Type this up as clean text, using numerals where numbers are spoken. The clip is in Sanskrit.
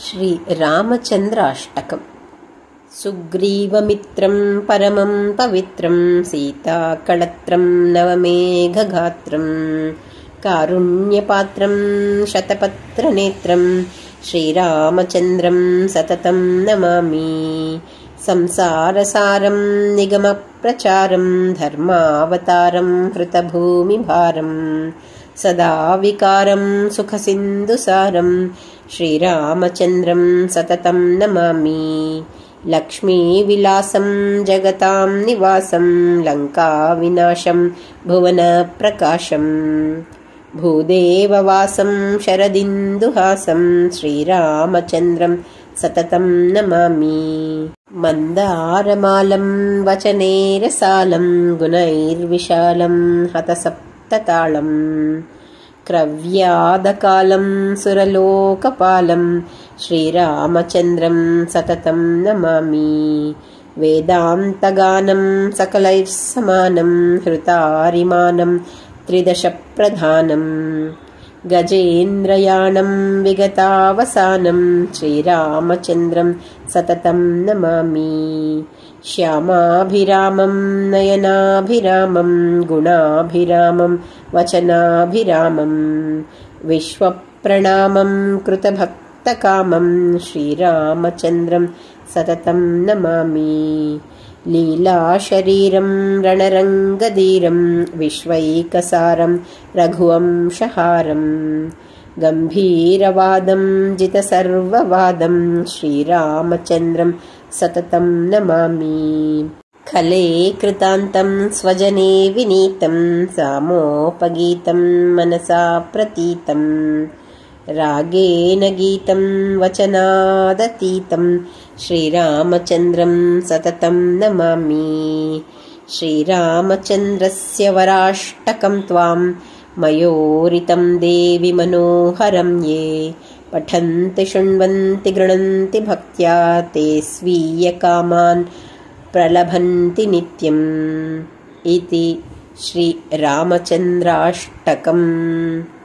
श्रीरामचन्द्राष्टकम्। सुग्रीवमित्रं परमं पवित्रं सीताकळत्रं नवमेघगात्रं कारुण्यपात्रं शतपत्रनेत्रं श्रीरामचन्द्रं सततं नमामि। संसारसारं निगमप्रचारं धर्मावतारं हृतभूमिभारं सदा विकारं सुखसिन्धुसारं श्रीरामचन्द्रं सततं नमामि। लक्ष्मीविलासं जगतां निवासं लङ्काविनाशं भुवनप्रकाशं भूदेववासं शरदिन्दुहासं श्रीरामचन्द्रं सततं नमामि। मन्दारमालं वचनैरसालं गुणैर्विशालं हतसप्ततालं क्रव्यादकालं सुरलोकपालं श्रीरामचन्द्रं सततं नमामि। वेदान्तगानं सकलैस्समानं हृतारिमानं त्रिदशप्रधानं गजेन्द्रयानं विगतावसानं श्रीरामचन्द्रं सततं नमामि। श्यामाभिरामं नयनाभिरामं गुणाभिरामं वचनाभिरामं विश्वप्रणामं कृतभक्तकामं श्रीरामचन्द्रं सततं नमामि। लीलाशरीरं रणरङ्गधीरं विश्वैकसारं रघुवंशहारं गम्भीरवादं जितसर्ववादं श्रीरामचन्द्रं सततं नमामि। खले कृतान्तं स्वजने विनीतं सामोपगीतं मनसा प्रतीतं रागेण गीतं वचनादतीतं श्रीरामचन्द्रं सततं नमामि। श्रीरामचन्द्रस्य वराष्टकं त्वां मयोरितं देवि मनोहरं ये पठन्ति शृण्वन्ति गृह्णन्ति भक्त्या ते स्वीयकामान् प्रलभन्ति नित्यम् इति श्रीरामचन्द्राष्टकम्।